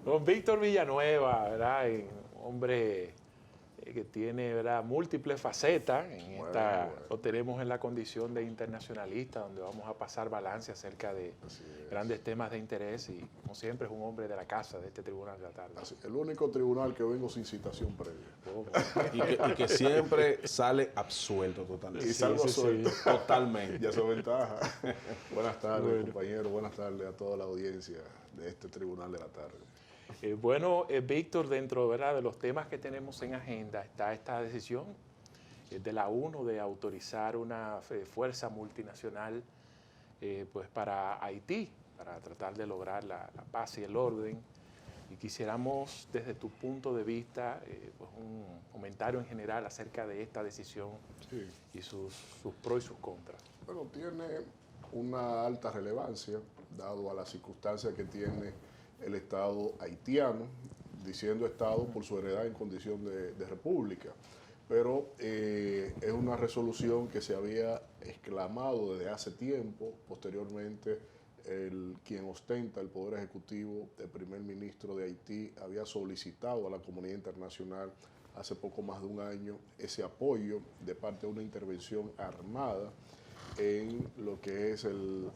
Don Víctor Villanueva, ¿verdad? Un hombre que tiene, ¿verdad?, múltiples facetas. Lo tenemos en la condición de internacionalista, donde vamos a pasar balance acerca de grandes temas de interés y, como siempre, es un hombre de la casa de este tribunal de la tarde. El único tribunal que vengo sin citación previa. Y que siempre sale absuelto totalmente. Y salgo absuelto. Totalmente. Ya son ventaja. Buenas tardes, compañeros. Buenas tardes a toda la audiencia de este tribunal de la tarde. Víctor, dentro, ¿verdad?, de los temas que tenemos en agenda está esta decisión de la ONU de autorizar una fuerza multinacional pues para Haití, para tratar de lograr la paz y el orden. Y quisiéramos, desde tu punto de vista, pues un comentario en general acerca de esta decisión y sus pros y sus contras. Bueno, tiene una alta relevancia, dado a las circunstancias que tiene el Estado haitiano, diciendo Estado por su heredad en condición de república. Pero es una resolución que se había exclamado desde hace tiempo. Posteriormente, quien ostenta el poder ejecutivo, el primer ministro de Haití, había solicitado a la comunidad internacional hace poco más de un año ese apoyo de parte de una intervención armada en lo que es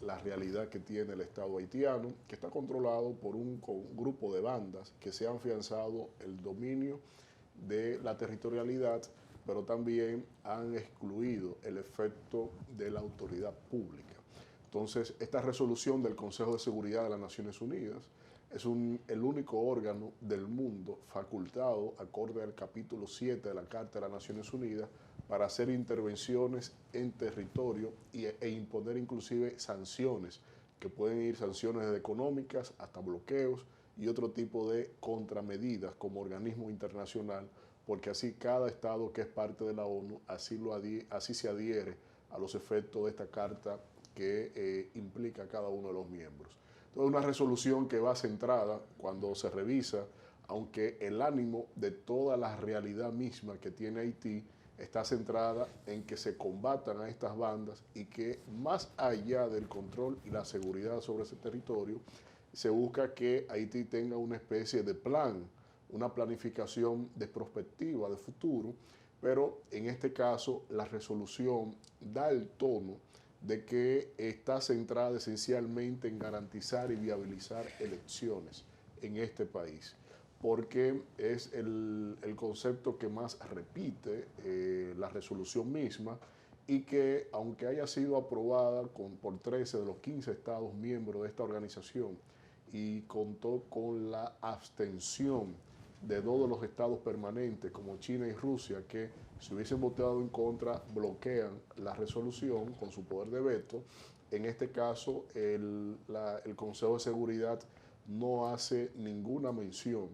la realidad que tiene el Estado haitiano, que está controlado por un grupo de bandas que se han afianzado el dominio de la territorialidad, pero también han excluido el efecto de la autoridad pública. Entonces, esta resolución del Consejo de Seguridad de las Naciones Unidas es el único órgano del mundo facultado, acorde al capítulo 7 de la Carta de las Naciones Unidas, para hacer intervenciones en territorio e imponer inclusive sanciones, que pueden ir sanciones desde económicas hasta bloqueos y otro tipo de contramedidas como organismo internacional, porque así cada Estado que es parte de la ONU, así se adhiere a los efectos de esta carta que implica a cada uno de los miembros. Entonces, una resolución que va centrada, cuando se revisa, aunque el ánimo de toda la realidad misma que tiene Haití está centrada en que se combatan a estas bandas y que más allá del control y la seguridad sobre ese territorio, se busca que Haití tenga una especie de plan, una planificación de perspectiva de futuro, pero en este caso la resolución da el tono de que está centrada esencialmente en garantizar y viabilizar elecciones en este país, porque es el concepto que más repite la resolución misma y que, aunque haya sido aprobada por 13 de los 15 Estados miembros de esta organización y contó con la abstención de todos los estados permanentes como China y Rusia, que si hubiesen votado en contra bloquean la resolución con su poder de veto, en este caso el Consejo de Seguridad no hace ninguna mención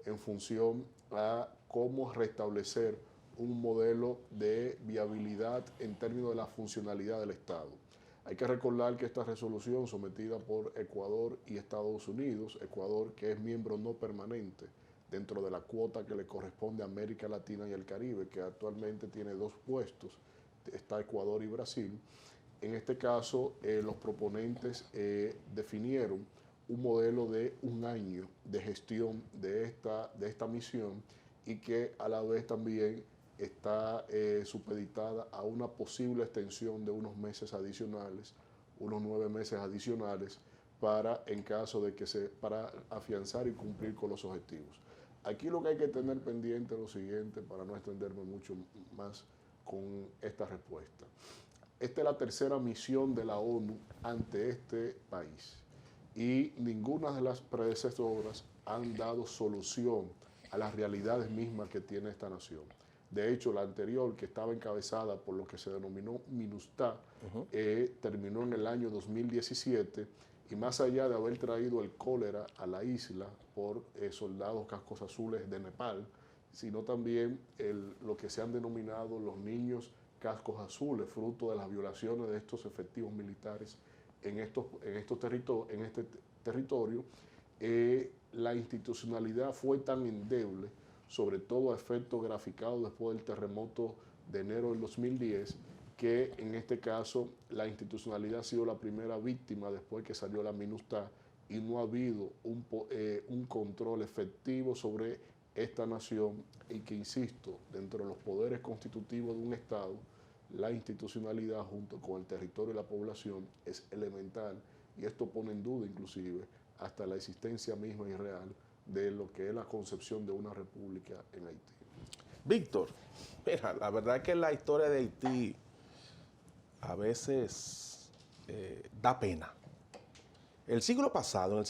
en función a cómo restablecer un modelo de viabilidad en términos de la funcionalidad del Estado. Hay que recordar que esta resolución, sometida por Ecuador y Estados Unidos, Ecuador que es miembro no permanente dentro de la cuota que le corresponde a América Latina y el Caribe, que actualmente tiene 2 puestos, está Ecuador y Brasil. En este caso, los proponentes definieron un modelo de un año de gestión de esta misión y que a la vez también está supeditada a una posible extensión de unos meses adicionales, unos 9 meses adicionales, en caso de para afianzar y cumplir con los objetivos. Aquí lo que hay que tener pendiente es lo siguiente, para no extenderme mucho más con esta respuesta. Esta es la tercera misión de la ONU ante este país y ninguna de las predecesoras han dado solución a las realidades mismas que tiene esta nación. De hecho, la anterior, que estaba encabezada por lo que se denominó MINUSTAH, terminó en el año 2017 y más allá de haber traído el cólera a la isla por soldados cascos azules de Nepal, sino también lo que se han denominado los niños cascos azules, fruto de las violaciones de estos efectivos militares en este territorio, la institucionalidad fue tan endeble, sobre todo a efectos graficados después del terremoto de enero del 2010, que en este caso la institucionalidad ha sido la primera víctima después que salió la MINUSTAH y no ha habido un control efectivo sobre esta nación y que, insisto, dentro de los poderes constitutivos de un Estado, la institucionalidad junto con el territorio y la población es elemental, y esto pone en duda inclusive hasta la existencia misma y real de lo que es la concepción de una república en Haití. Víctor, mira, la verdad es que la historia de Haití a veces da pena. En el siglo pasado,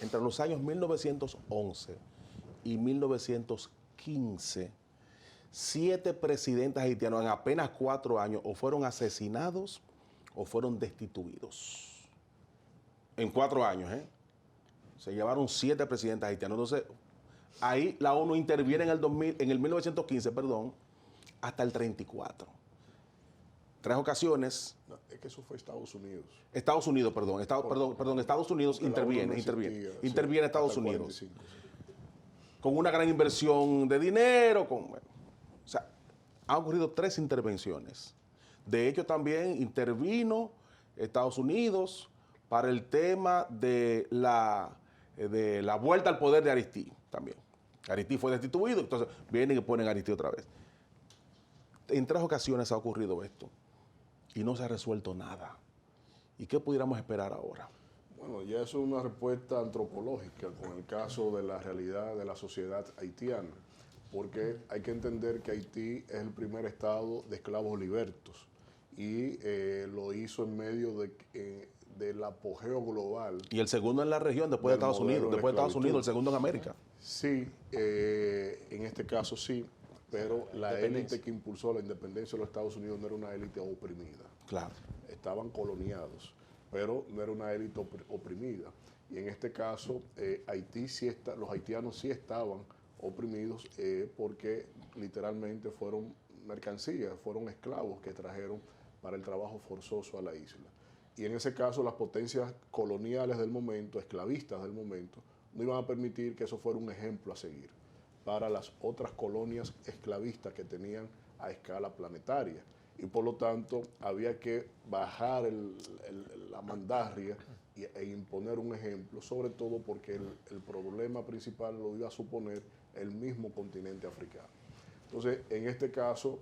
entre los años 1911 y 1915, 7 presidentes haitianos en apenas 4 años o fueron asesinados o fueron destituidos. En 4 años, ¿eh? Se llevaron 7 presidentes haitianos. Entonces, ahí la ONU interviene en el 1915, hasta el 34. 3 ocasiones. No, es que eso fue Estados Unidos. Estados Unidos interviene, interviene Estados Unidos. 45, sí. Con una gran inversión de dinero, o sea, han ocurrido 3 intervenciones. De hecho, también intervino Estados Unidos para el tema de la vuelta al poder de Aristide también. Aristide fue destituido, entonces vienen y ponen a Aristide otra vez. En 3 ocasiones ha ocurrido esto y no se ha resuelto nada. ¿Y qué pudiéramos esperar ahora? Bueno, ya eso es una respuesta antropológica con el caso de la realidad de la sociedad haitiana, porque hay que entender que Haití es el primer estado de esclavos libertos y lo hizo en medio del apogeo global. Y el segundo en la región, después de Estados Unidos, el segundo en América. Sí, en este caso sí, pero la élite que impulsó la independencia de los Estados Unidos no era una élite oprimida. Claro. Estaban coloniados, pero no era una élite oprimida. Y en este caso, los haitianos sí estaban oprimidos porque literalmente fueron mercancías, fueron esclavos que trajeron para el trabajo forzoso a la isla. Y en ese caso, las potencias coloniales del momento, esclavistas del momento, no iban a permitir que eso fuera un ejemplo a seguir para las otras colonias esclavistas que tenían a escala planetaria. Y por lo tanto había que bajar la mandarria e imponer un ejemplo, sobre todo porque el problema principal lo iba a suponer el mismo continente africano. Entonces, en este caso,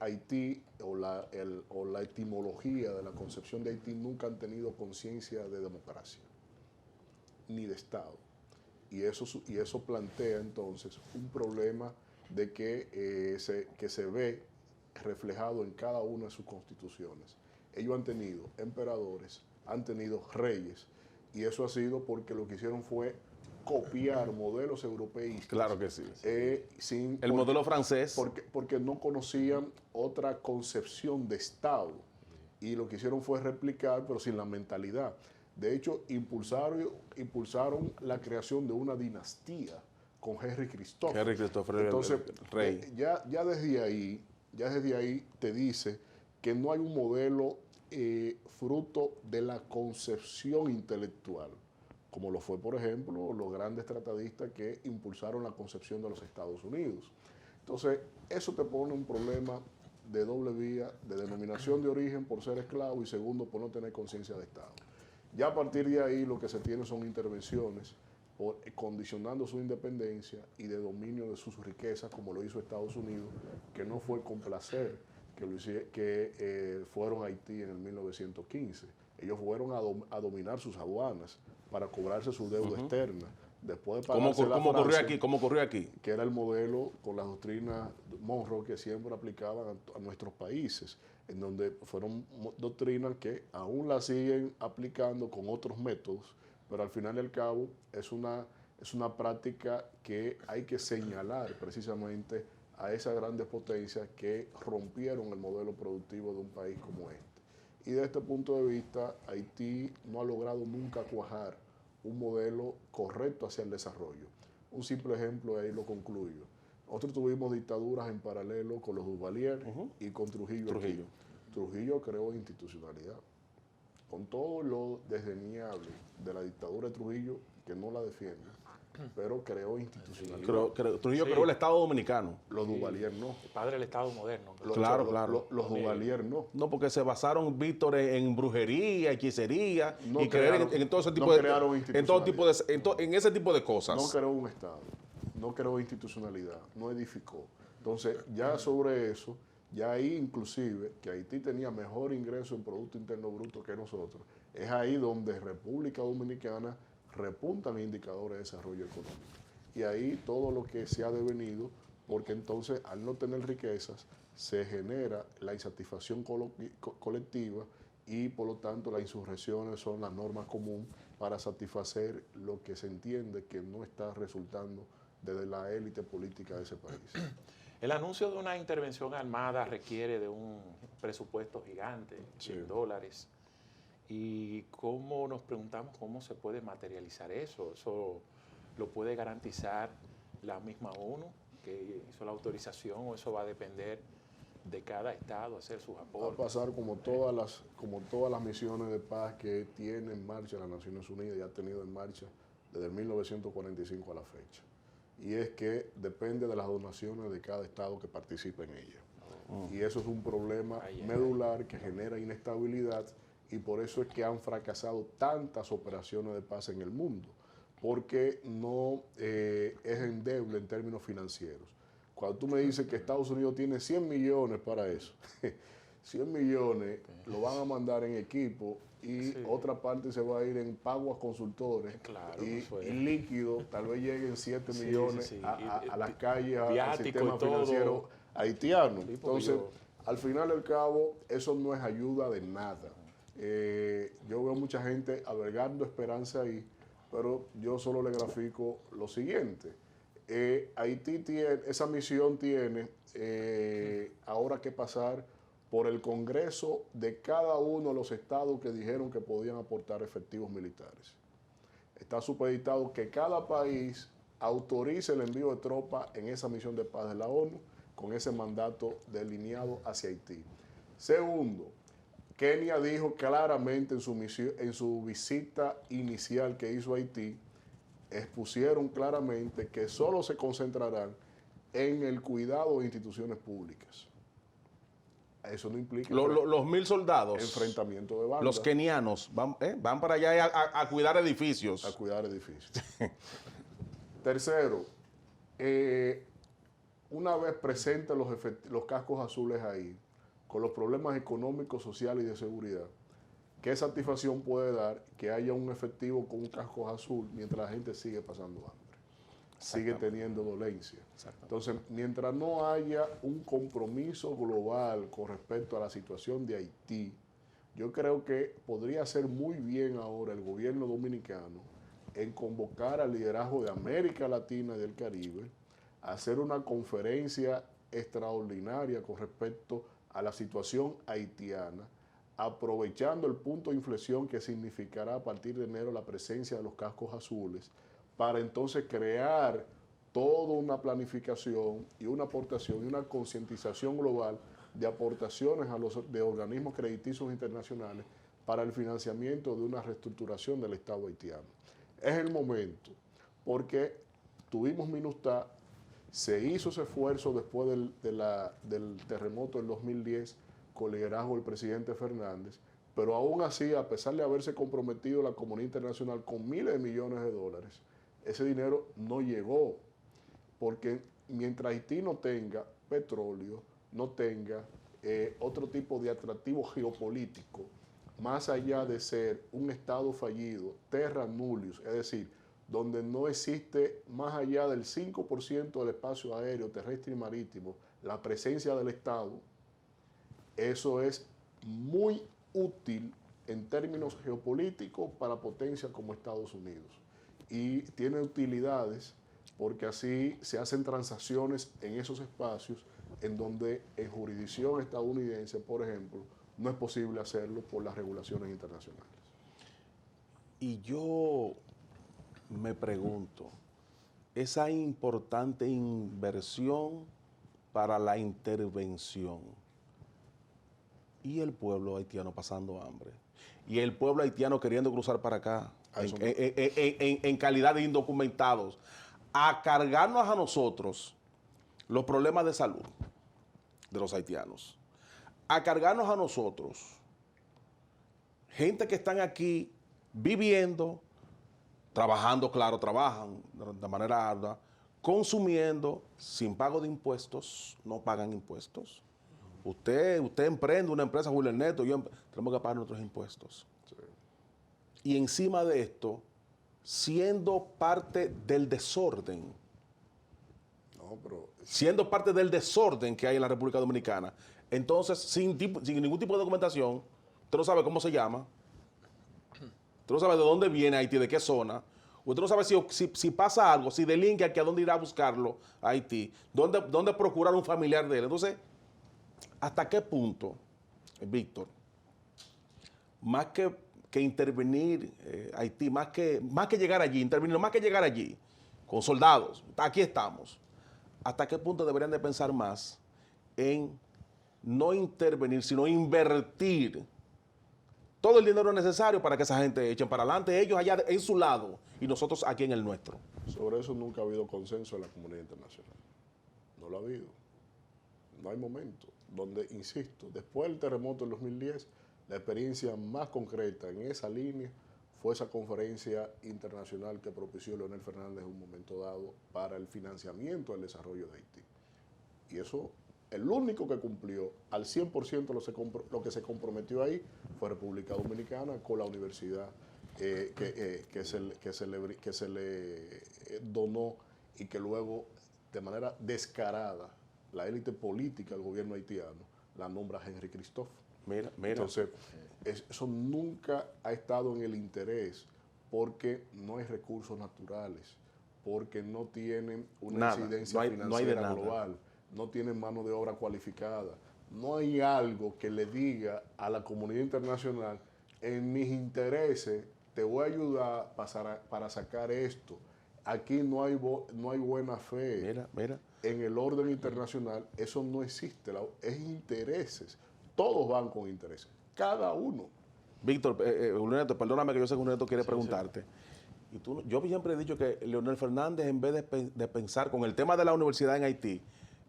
Haití o la etimología de la concepción de Haití nunca han tenido conciencia de democracia ni de Estado. Y eso plantea entonces un problema de que se ve reflejado en cada una de sus constituciones. Ellos han tenido emperadores, han tenido reyes, y eso ha sido porque lo que hicieron fue copiar modelos europeístas. Claro que sí. El modelo francés. Porque no conocían otra concepción de Estado. Y lo que hicieron fue replicar, pero sin la mentalidad. De hecho, impulsaron la creación de una dinastía con Henry Christophe. Entonces, rey. Ya desde ahí te dice que no hay un modelo fruto de la concepción intelectual, como lo fue, por ejemplo, los grandes tratadistas que impulsaron la concepción de los Estados Unidos. Entonces, eso te pone un problema de doble vía, de denominación de origen por ser esclavo y segundo, por no tener conciencia de Estado. Ya a partir de ahí lo que se tiene son intervenciones condicionando su independencia y de dominio de sus riquezas, como lo hizo Estados Unidos, que no fue con placer que fueron a Haití en el 1915. Ellos fueron a dominar sus aduanas para cobrarse su deuda externa. Después de ¿Cómo ocurrió aquí? Que era el modelo con la doctrina Monroe que siempre aplicaban a nuestros países, en donde fueron doctrinas que aún la siguen aplicando con otros métodos, pero al final y al cabo es una práctica que hay que señalar precisamente a esas grandes potencias que rompieron el modelo productivo de un país como este. Y desde este punto de vista, Haití no ha logrado nunca cuajar un modelo correcto hacia el desarrollo. Un simple ejemplo, ahí lo concluyo. Nosotros tuvimos dictaduras en paralelo con los Duvalier y con Trujillo. Trujillo creó institucionalidad. Con todo lo desdeñable de la dictadura de Trujillo, que no la defiende, pero creó institucionalidad. Trujillo Sí. creó el Estado Dominicano. Los Duvalier no. El padre del Estado moderno. Claro. Los Duvalier no. No, porque se basaron, Víctor, en brujería, hechicería No y creer crearon- en todo ese tipo no de crearon en ese tipo de cosas. No creó un Estado, no creó institucionalidad, no edificó. Entonces, ya sobre eso, ya ahí inclusive, que Haití tenía mejor ingreso en Producto Interno Bruto que nosotros, es ahí donde República Dominicana repuntan indicadores de desarrollo económico. Y ahí todo lo que se ha devenido, porque entonces al no tener riquezas, se genera la insatisfacción colectiva y por lo tanto las insurrecciones son la norma común para satisfacer lo que se entiende que no está resultando desde la élite política de ese país. El anuncio de una intervención armada requiere de un presupuesto gigante Sí. en dólares. Y cómo nos preguntamos cómo se puede materializar eso. Eso lo puede garantizar la misma ONU que hizo la autorización, o eso va a depender de cada estado hacer sus Va a aportes. pasar como todas las misiones de paz que tiene en marcha las Naciones Unidas y ha tenido en marcha desde el 1945 a la fecha. Y es que depende de las donaciones de cada estado que participe en ella. Y eso es un problema medular que genera inestabilidad y por eso es que han fracasado tantas operaciones de paz en el mundo, porque no es endeble en términos financieros. Cuando tú me dices que Estados Unidos tiene 100 millones para eso, 100 millones lo van a mandar en equipo y otra parte se va a ir en pago a consultores Claro, y eso es. líquido, tal vez lleguen 7 Sí, millones sí, sí. a las calles, al Viático sistema y todo. financiero haitiano. Sí, porque Entonces, yo- al final y al cabo, eso no es ayuda de nada. Yo veo mucha gente albergando esperanza ahí, pero yo solo le grafico lo siguiente. Haití tiene, esa misión tiene ahora que pasar por el Congreso de cada uno de los estados que dijeron que podían aportar efectivos militares. Está supeditado que cada país autorice el envío de tropas en esa misión de paz de la ONU con ese mandato delineado hacia Haití. Segundo, Kenia dijo claramente en su visita inicial que hizo a Haití, expusieron claramente que solo se concentrarán en el cuidado de instituciones públicas. Eso no implica Los 1.000 soldados, enfrentamiento de bandas. los kenianos, van para allá a cuidar edificios. A cuidar edificios. Tercero, una vez presentes los cascos azules ahí, con los problemas económicos, sociales y de seguridad, ¿qué satisfacción puede dar que haya un efectivo con un casco azul mientras la gente sigue pasando hambre? Sigue teniendo dolencia. Entonces, mientras no haya un compromiso global con respecto a la situación de Haití, yo creo que podría hacer muy bien ahora el gobierno dominicano en convocar al liderazgo de América Latina y del Caribe a hacer una conferencia extraordinaria con respecto a la situación haitiana, aprovechando el punto de inflexión que significará a partir de enero la presencia de los cascos azules, para entonces crear toda una planificación y una aportación y una concientización global de aportaciones de organismos crediticios internacionales para el financiamiento de una reestructuración del Estado haitiano. Es el momento, porque tuvimos MINUSTAH, se hizo ese esfuerzo después del terremoto del 2010 con el liderazgo del presidente Fernández, pero aún así, a pesar de haberse comprometido la comunidad internacional con miles de millones de dólares, ese dinero no llegó, porque mientras Haití no tenga petróleo, no tenga otro tipo de atractivo geopolítico, más allá de ser un estado fallido, terra nullius, es decir, donde no existe más allá del 5% del espacio aéreo, terrestre y marítimo, la presencia del Estado, eso es muy útil en términos geopolíticos para potencias como Estados Unidos. Y tiene utilidades porque así se hacen transacciones en esos espacios en donde en jurisdicción estadounidense, por ejemplo, no es posible hacerlo por las regulaciones internacionales. Y yo me pregunto, esa importante inversión para la intervención y el pueblo haitiano pasando hambre y el pueblo haitiano queriendo cruzar para acá, A eso en calidad de indocumentados, a cargarnos a nosotros los problemas de salud de los haitianos, a cargarnos a nosotros gente que están aquí viviendo, trabajando, claro, trabajan de manera ardua, consumiendo sin pago de impuestos, no pagan impuestos. Usted emprende una empresa, Julio Ernesto, tenemos que pagar nuestros impuestos. sí. Y encima de esto, siendo parte del desorden, No, pero siendo parte del desorden que hay en la República Dominicana, entonces, sin ningún tipo de documentación, usted no sabe cómo se llama, usted no sabe de dónde viene Haití, de qué zona, usted no sabe si pasa algo, si delinque aquí, a dónde irá a buscarlo a Haití, dónde procurar un familiar de él. Entonces, ¿hasta qué punto, Víctor, más que intervenir Haití, más que llegar allí, intervenir, más que llegar allí, con soldados, aquí estamos, ¿hasta qué punto deberían de pensar más en no intervenir, sino invertir todo el dinero necesario para que esa gente echen para adelante, ellos allá en su lado y nosotros aquí en el nuestro? sobre eso nunca ha habido consenso en la comunidad internacional. No lo ha habido. No hay momento. Donde, insisto, después del terremoto del 2010, la experiencia más concreta en esa línea fue esa conferencia internacional que propició Leonel Fernández en un momento dado para el financiamiento del desarrollo de Haití. Y eso, el único que cumplió al 100% lo que se comprometió ahí fue República Dominicana con la universidad que se le donó y que luego, de manera descarada, la élite política del gobierno haitiano la nombra Henry Christophe. Mira. Entonces, eso nunca ha estado en el interés porque no hay recursos naturales, porque no tienen una incidencia financiera global, no tienen mano de obra cualificada, no hay algo que le diga a la comunidad internacional, en mis intereses te voy a ayudar para sacar esto. Aquí no hay buena fe. Mira. En el orden internacional eso no existe, es intereses. Todos van con intereses, cada uno. Víctor, Neto, perdóname que yo sé que Neto quiere preguntarte. Y yo siempre he dicho que Leonel Fernández, en vez de pensar con el tema de la universidad en Haití,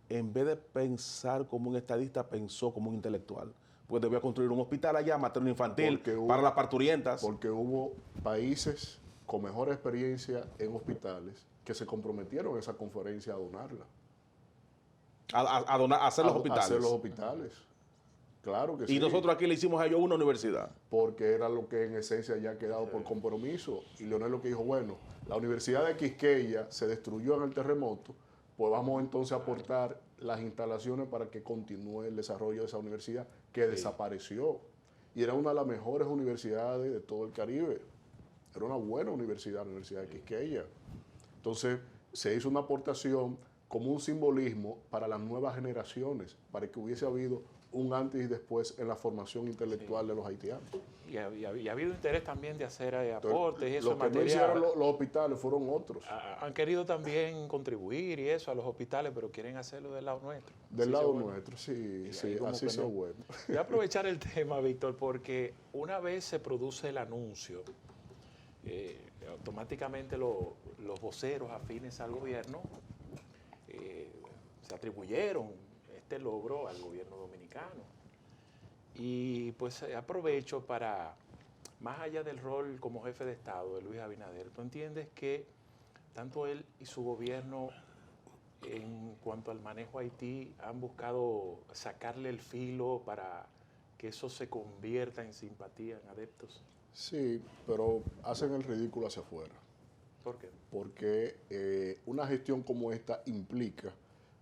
en vez de pensar como un estadista, pensó como un intelectual. Pues debió construir un hospital allá, materno infantil, para las parturientas. Porque hubo países con mejor experiencia en hospitales que se comprometieron en esa conferencia a donarla. A hacer los hospitales. A hacer los hospitales. Claro que sí. Y nosotros aquí le hicimos a ellos una universidad. Porque era lo que en esencia ya ha quedado por compromiso. Y Leonel lo que dijo, bueno, la Universidad de Quisqueya se destruyó en el terremoto, pues vamos entonces a aportar las instalaciones para que continúe el desarrollo de esa universidad que desapareció. Y era una de las mejores universidades de todo el Caribe. Era una buena universidad, la Universidad de Quisqueya. Entonces, se hizo una aportación como un simbolismo para las nuevas generaciones, para que hubiese habido un antes y después en la formación intelectual de los haitianos. Y ha habido interés también de hacer aportes y eso. Lo que no hicieron los hospitales fueron otros. Han querido también contribuir y eso a los hospitales, pero quieren hacerlo del lado nuestro. Del lado nuestro, sí, así se bueno. Voy a aprovechar el tema, Víctor, porque una vez se produce el anuncio, automáticamente los voceros afines al gobierno se atribuyeron este logro al gobierno dominicano. Y pues aprovecho para, más allá del rol como jefe de Estado de Luis Abinader, ¿tú entiendes que tanto él y su gobierno en cuanto al manejo a Haití han buscado sacarle el filo para que eso se convierta en simpatía, en adeptos? Sí, pero hacen el ridículo hacia afuera. ¿Por qué? Porque una gestión como esta implica,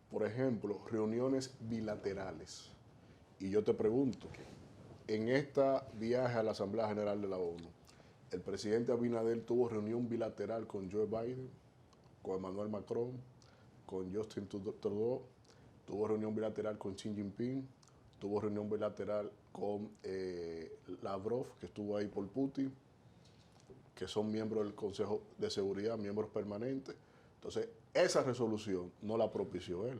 por ejemplo, reuniones bilaterales. Y yo te pregunto, en este viaje a la Asamblea General de la ONU, el presidente Abinader tuvo reunión bilateral con Joe Biden, con Emmanuel Macron, con Justin Trudeau, tuvo reunión bilateral con Xi Jinping, tuvo reunión bilateral con Lavrov, que estuvo ahí por Putin, que son miembros del Consejo de Seguridad, miembros permanentes. Entonces, esa resolución no la propició él.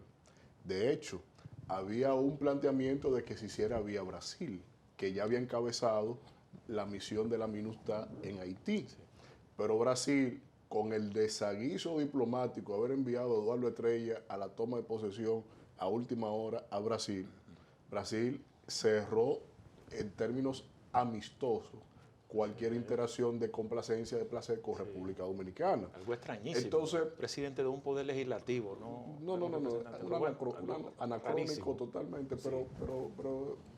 De hecho, había un planteamiento de que se hiciera vía Brasil, que ya había encabezado la misión de la MINUSTAH en Haití. Pero Brasil, con el desaguiso diplomático, haber enviado a Eduardo Estrella a la toma de posesión a última hora a Brasil, Brasil cerró en términos amistosos cualquier interacción de complacencia, de placer con República Dominicana. Algo extrañísimo. Entonces, presidente de un poder legislativo, ¿no? No, representante. un Bueno, anacrónico rarísimo. totalmente, Sí. pero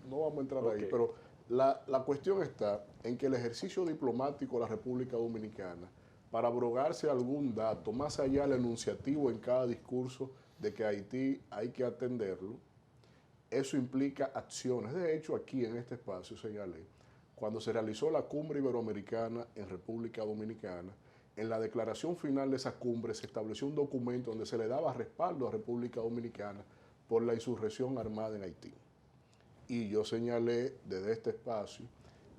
no vamos a entrar ahí. Ok. Pero la cuestión está en que el ejercicio diplomático de la República Dominicana, para abrogarse algún dato, más allá del enunciativo en cada discurso de que Haití hay que atenderlo, eso implica acciones. De hecho, aquí en este espacio señalé, cuando se realizó la cumbre iberoamericana en República Dominicana, en la declaración final de esa cumbre se estableció un documento donde se le daba respaldo a República Dominicana por la insurrección armada en Haití. Y yo señalé desde este espacio,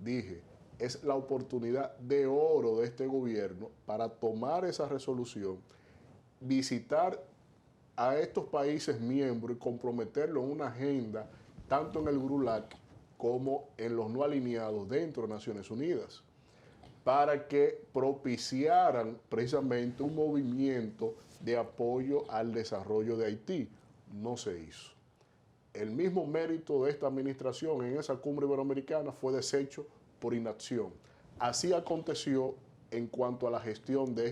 dije, es la oportunidad de oro de este gobierno para tomar esa resolución, visitar a estos países miembros y comprometerlo en una agenda, tanto en el GRULAC como en los no alineados dentro de Naciones Unidas, para que propiciaran precisamente un movimiento de apoyo al desarrollo de Haití. No se hizo. El mismo mérito de esta administración en esa cumbre iberoamericana fue deshecho por inacción. Así aconteció en cuanto a la gestión de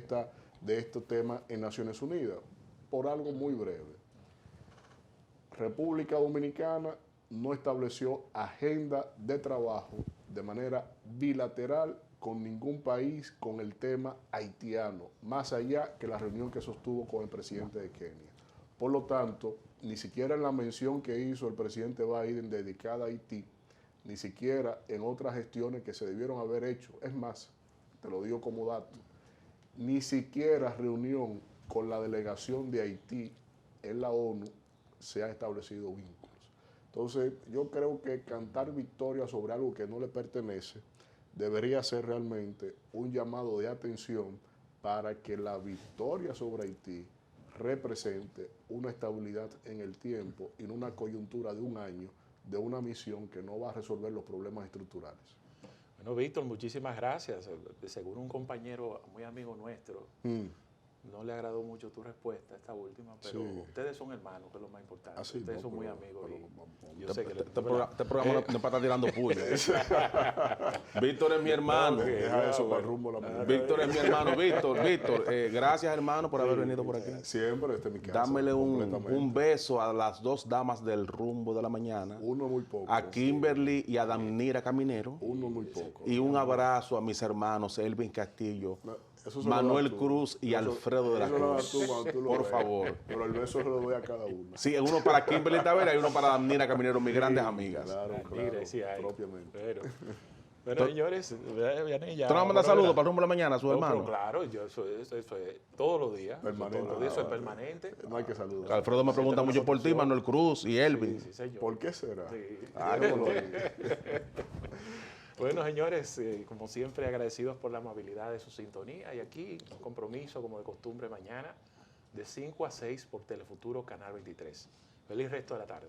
este tema en Naciones Unidas, por algo muy breve. República Dominicana no estableció agenda de trabajo de manera bilateral con ningún país con el tema haitiano, más allá que la reunión que sostuvo con el presidente de Kenia. Por lo tanto, ni siquiera en la mención que hizo el presidente Biden dedicada a Haití, ni siquiera en otras gestiones que se debieron haber hecho, es más, te lo digo como dato, ni siquiera reunión con la delegación de Haití en la ONU se ha establecido vínculos. Entonces, yo creo que cantar victoria sobre algo que no le pertenece debería ser realmente un llamado de atención para que la victoria sobre Haití represente una estabilidad en el tiempo y no una coyuntura de un año de una misión que no va a resolver los problemas estructurales. Bueno, Víctor, muchísimas gracias. Según un compañero muy amigo nuestro, no le agradó mucho tu respuesta, esta última, pero Sí. ustedes son hermanos, que es lo más importante. Así, Ustedes no, son muy pero- amigos. pero- Y yo sé que Este programa no es para estar tirando puños. Víctor es mi hermano. Deja eso para el rumbo de la mañana. Víctor es mi hermano. Víctor, gracias hermano por haber venido por aquí. Siempre este es mi casa. Dámele completamente. un beso a las dos damas del rumbo de la mañana, Uno muy poco. a Kimberly y a Damnira Caminero, Uno muy poco. y un abrazo a mis hermanos Elvin Castillo, No, eso se lo Manuel das tú. Cruz y Eso- Alfredo de la eso lo das Cruz. tú cuando tú lo Por ves. favor. Pero el beso se lo doy a cada uno. Sí, uno para Kimberly Tavera y uno para Damnira Caminero, mis grandes amigas. Claro, Mira, claro, sí hay. propiamente. Bueno, señores, vienen ya. ¿Tú no mandas saludos para el rumbo de la mañana a su No, hermano? pero claro, yo eso es todos los días. Permanente. Todos los días, eso es permanente. No hay que saludar. Alfredo me pregunta mucho por ti, Manuel Cruz y Elvin. Sí, señor. ¿Por qué será? Sí. Ah, no lo digo. Bueno, señores, como siempre, agradecidos por la amabilidad de su sintonía. Y aquí, un compromiso, como de costumbre, mañana, de 5 a 6 por Telefuturo, Canal 23. Feliz resto de la tarde.